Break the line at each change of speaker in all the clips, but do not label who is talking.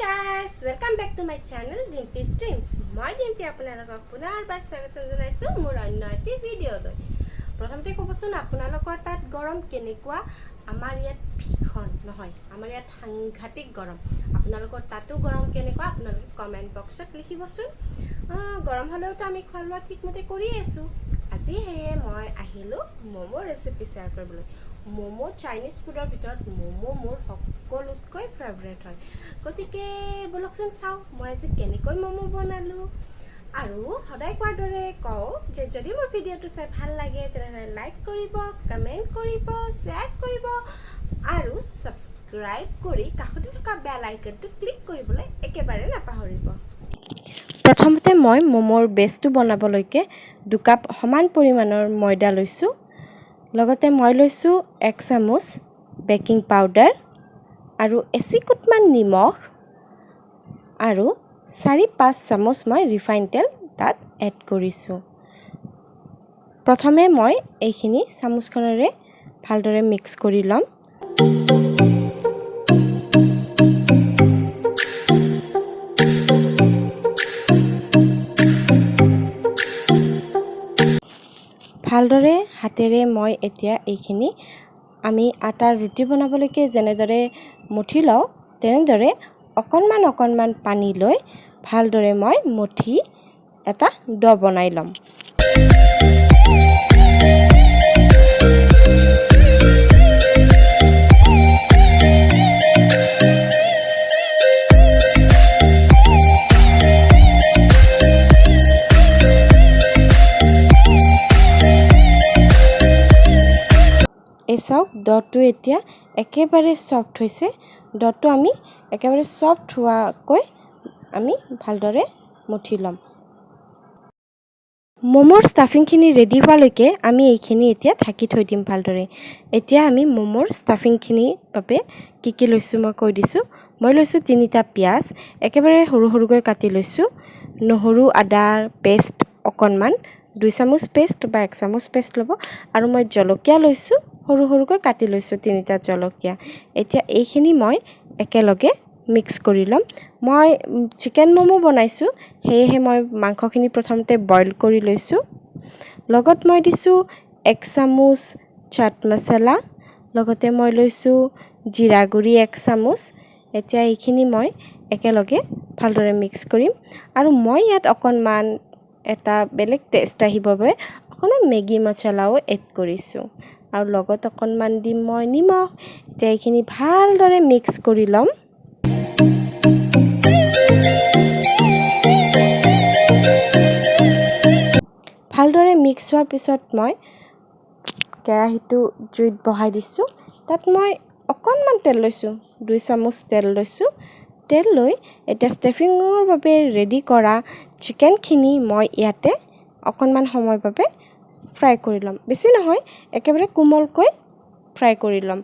guys, welcome back to my channel Dimpy'z Dreams. মই Dimpy আপোনালোকক পুনৰবাৰ স্বাগতম জনাইছো মোৰ অন্য এটি ভিডিঅ'লৈ। প্ৰথমতে ক'বচোন আপোনালোকৰ তাত গৰম কেনেকুৱা? আমাৰ ইয়াত ভীষণ নহয়, আমাৰ ইয়াত সাংঘাতিক গৰম। আপোনালোকৰ তাতো গৰম কেনেকুৱা? আপোনালোকে কমেন্ট বক্সত লিখিবচোন। গৰম হ'লেওতো আমি খোৱা লোৱা ঠিকমতে কৰি আছো। আজি হেয়ে মই আহিলো মোমো ৰেচিপি শ্বেয়াৰ কৰিবলৈ। মোমো চাইনিজ ফুডৰ ভিতৰত মোমো মোৰ সকলোতকৈ ফেভাৰিট হয়। গতিকে বলকচোন চাও মই আজি কেনেকৈ মোমো বনালো। আৰু সদায় কোৱাৰ দৰে কওঁ যে যদি মোৰ ভিডিঅ'টো চাই ভাল লাগে তেতিয়াহ'লে লাইক কৰিব, কমেণ্ট কৰিব, শ্বেয়াৰ কৰিব আৰু সাবস্ক্ৰাইব কৰি কাষতে থকা বেল আইকনটো ক্লিক কৰিবলৈ একেবাৰে নাপাহৰিব। প্ৰথমতে মই মোমোৰ বেছটো বনাবলৈকে 2 কাপ সমান পৰিমাণৰ ময়দা লৈছো। লগতে মই লৈছো 1 চামুচ বেকিং পাউডাৰ আৰু এচিকুটমান নিমখ আৰু 4-5 চামুচ মই ৰিফাইন তেল তাত এড কৰিছো। প্ৰথমে মই এইখিনি চামুচখনেৰে ভালদৰে মিক্স কৰি লম। ভালদৰে হাতেৰে মই এতিয়া এইখিনি আমি আটাৰ ৰুটি বনাবলৈকে যেনেদৰে মুঠি লওঁ তেনেদৰে অকণমান পানী লৈ ভালদৰে মই মুঠি এটা ড' বনাই ল'ম। এই চাওক ড'টো এতিয়া একেবাৰে সফট হৈছে। ড'টো আমি একেবাৰে সফট হোৱাকৈ আমি ভালদৰে মুঠি ল'ম। মোমোৰ ষ্টাফিংখিনি ৰেডি হোৱালৈকে আমি এইখিনি এতিয়া ঢাকি থৈ দিম ভালদৰে। এতিয়া আমি মোমোৰ ষ্টাফিংখিনিৰ বাবে কি লৈছোঁ মই কৈ দিছোঁ। মই লৈছোঁ 3টা পিঁয়াজ একেবাৰে সৰুকৈ কাটি লৈছোঁ। নহৰু আদাৰ পেষ্ট অকণমান 2 চামুচ পেষ্ট বা 1 চামুচ পেষ্ট ল'ব। আৰু মই জলকীয়া লৈছোঁ সৰুকৈ কাটি লৈছোঁ 3টা জলকীয়া। এতিয়া এইখিনি মই একেলগে মিক্স কৰি ল'ম। মই চিকেন মোমো বনাইছোঁ সেয়েহে মই মাংসখিনি প্ৰথমতে বইল কৰি লৈছোঁ। লগত মই দিছোঁ 1 চামুচ চাট মছলা, লগতে মই লৈছোঁ জিৰা গুড়ি 1 চামুচ। এতিয়া এইখিনি মই একেলগে ভালদৰে মিক্স কৰিম। আৰু মই ইয়াত অকণমান এটা বেলেগ টেষ্ট আহিবৰ বাবে অকণমান মেগী মছলাও এড কৰিছোঁ। আৰু লগত অকণমান দিম মই নিমখ। এতিয়া এইখিনি ভালদৰে মিক্স কৰি ল'ম। ভালদৰে মিক্স হোৱাৰ পিছত মই কেৰাহীটো জুইত বহাই দিছোঁ। তাত মই অকণমান তেল লৈছোঁ, 2 চামুচ তেল লৈছোঁ। তেল লৈ এতিয়া ষ্টাফিঙৰ বাবে ৰেডি কৰা চিকেনখিনি মই ইয়াতে অকণমান সময়ৰ বাবে ফ্ৰাই কৰি ল'ম। বেছি নহয়, একেবাৰে কোমলকৈ ফ্ৰাই কৰি ল'ম।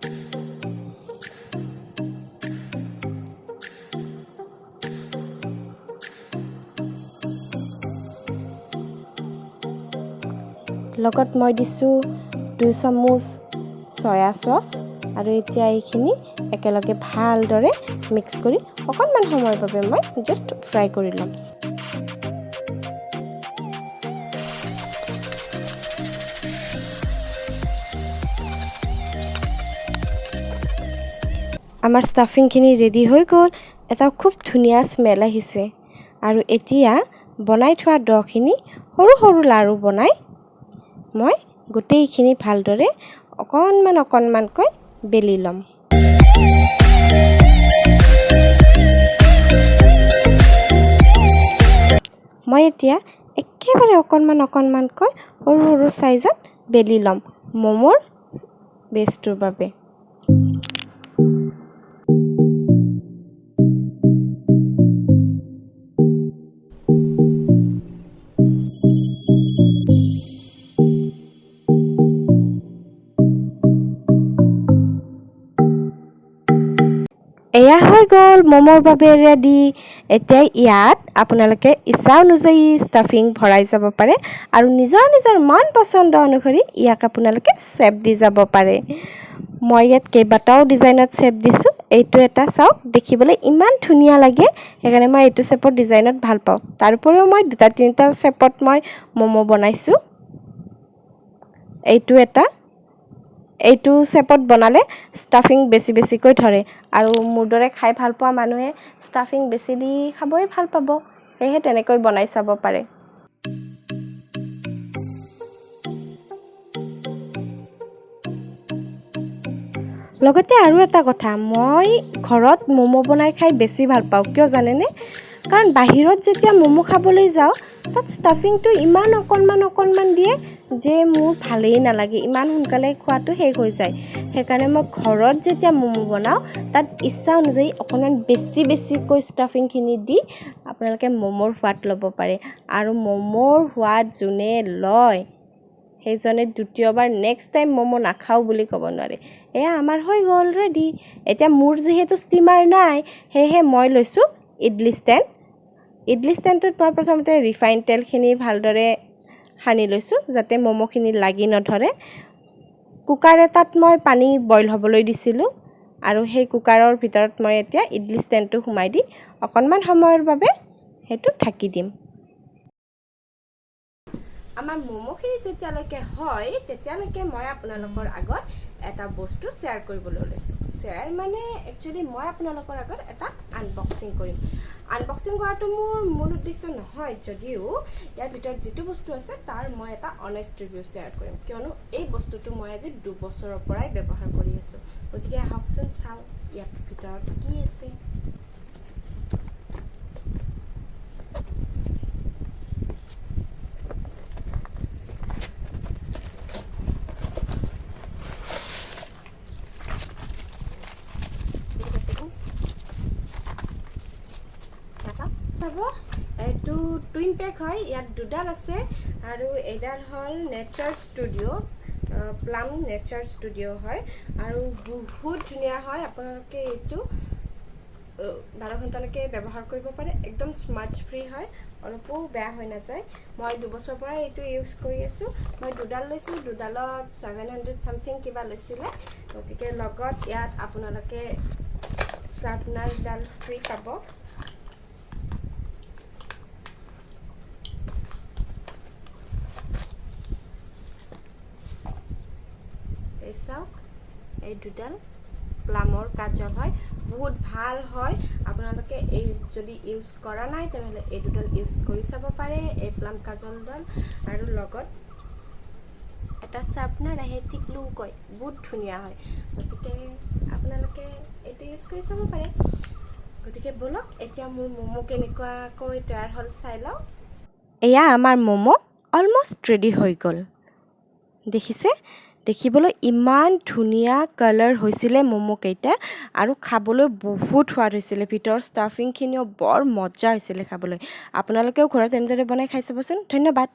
লগত মই দিছোঁ 2 চামুচ সয়া চচ আৰু এতিয়া এইখিনি একেলগে ভালদৰে মিক্স কৰি অকণমান সময়ৰ বাবে মই জাষ্ট ফ্ৰাই কৰি ল'ম। আমাৰ ষ্টাফিংখিনি ৰেডি হৈ গ'ল। এটা খুব ধুনীয়া স্মেল আহিছে। আৰু এতিয়া বনাই থোৱা ড'খিনি সৰু লাৰু বনাই মই গোটেইখিনি ভালদৰে অকণমানকৈ বেলি ল'ম। মই এতিয়া একেবাৰে অকণমানকৈ সৰু চাইজত বেলি ল'ম মোমোৰ বেছটোৰ বাবে। এয়া হৈ গ'ল মোমোৰ বাবে ৰেডি। এতিয়া ইয়াত আপোনালোকে ইচ্ছা অনুযায়ী ষ্টাফিং ভৰাই যাব পাৰে আৰু নিজৰ মন পচন্দ অনুসৰি ইয়াক আপোনালোকে শ্বেপ দি যাব পাৰে। মই ইয়াত কেইবাটাও ডিজাইনত শ্বেপ দিছোঁ। এইটো এটা চাওক দেখিবলৈ ইমান ধুনীয়া লাগে সেইকাৰণে মই এইটো শেপৰ ডিজাইনত ভাল পাওঁ তাৰ উপৰিও মই দুটা তিনিটা শেপত মই মমো বনাইছো এইটো শেপত বনালে ষ্টাফিং বেছিকৈ ধৰে আৰু মোৰ দৰে খাই ভাল পোৱা মানুহে ষ্টাফিং বেছি দি খাবই ভাল পাব সেয়ে তেনেকৈ বনাই চাব পাৰে লগতে আৰু এটা কথা মই ঘৰত মমো বনাই খাই বেছি ভাল পাওঁ কিয় জানেনে কাৰণ বাহিৰত যেতিয়া মমো খাবলৈ যাওঁ তাত ষ্টাফিংটো ইমান অকণমান দিয়ে যে মোৰ ভালেই নালাগে ইমান সোনকালে খোৱাটো শেষ হৈ যায় সেইকাৰণে মই ঘৰত যেতিয়া মমো বনাওঁ তাত ইচ্ছা অনুযায়ী অকণমান বেছিকৈ ষ্টাফিংখিনি দি আপোনালোকে মমোৰ সোৱাদ ল'ব পাৰে আৰু মমোৰ সোৱাদ যোনে লয় সেইজনে দ্বিতীয়বাৰ নেক্সট টাইম মমো নাখাওঁ বুলি ক'ব নোৱাৰে এয়া আমাৰ হৈ গ'ল ৰেডি এতিয়া মোৰ যিহেতু ষ্টিমাৰ নাই সেয়েহে মই লৈছোঁ ইডলি ষ্টেণ্ডটোত মই প্ৰথমতে ৰিফাইন তেলখিনি ভালদৰে সানি লৈছোঁ যাতে মমোখিনি লাগি নধৰে কুকাৰ এটাত মই পানী বইল হ'বলৈ দিছিলোঁ আৰু সেই কুকাৰৰ ভিতৰত মই এতিয়া ইডলি ষ্টেণ্ডটো সোমাই দি অকণমান সময়ৰ বাবে সেইটো ঢাকি দিম আমাৰ মমোখিনি যেতিয়ালৈকে হয় তেতিয়ালৈকে মই আপোনালোকৰ আগত এটা বস্তু শ্বেয়াৰ কৰিবলৈ ওলাইছোঁ শ্বেয়াৰ মানে একচুৱেলি মই আপোনালোকৰ আগত এটা আনবক্সিং কৰিম আনবক্সিং কৰাটো মোৰ মূল উদ্দেশ্য নহয় যদিও ইয়াৰ ভিতৰত যিটো বস্তু আছে তাৰ মই এটা অনেষ্ট ৰিভিউ শ্বেয়াৰ কৰিম কিয়নো এই বস্তুটো মই আজি 2 বছৰৰ পৰাই ব্যৱহাৰ কৰি আছোঁ গতিকে আহকচোন চাওঁ ইয়াৰ ভিতৰত কি আছে এইটো টুইন পেক হয় ইয়াত দুডাল আছে আৰু এডাল হ'ল nature studio' plum nature studio' হয় আৰু বহুত ধুনীয়া হয় আপোনালোকে এইটো 12 ঘণ্টালৈকে ব্যৱহাৰ কৰিব পাৰে একদম স্মাৰ্ট ফ্ৰী হয় অলপো বেয়া হৈ নাযায় মই 2 বছৰৰ পৰা এইটো ইউজ কৰি আছোঁ মই দুডাল লৈছোঁ দুডালত 700 সামথিং কিবা লৈছিলে গতিকে লগত ইয়াত আপোনালোকে শাৰ্পনাৰডাল ফ্ৰী পাব চাওক এই দুডাল প্লামৰ কাজল হয় বহুত ভাল হয় আপোনালোকে এই যদি ইউজ কৰা নাই তেনেহ'লে এই দুডাল ইউজ কৰি চাব পাৰে এই প্লাম কাজলডাল আৰু লগত এটা শাৰ্পনাৰ আহে টিকলু কয় বহুত ধুনীয়া হয় গতিকে আপোনালোকে এইটো ইউজ কৰি চাব পাৰে গতিকে বলক এতিয়া মোৰ মমো কেনেকুৱাকৈ তৈয়াৰ হ'ল চাই লওঁ এয়া আমাৰ মমো অলমষ্ট ৰেডি হৈ গ'ল দেখিছে দেখিবলৈ ইমান ধুনীয়া কালাৰ হৈছিলে মমো কেইটা আৰু খাবলৈ বহুত সোৱাদ হৈছিলে ভিতৰৰ ষ্টাফিংখিনিও বৰ মজা হৈছিলে খাবলৈ আপোনালোকেও ঘৰত এনেদৰে বনাই খাই চাবচোন ধন্যবাদ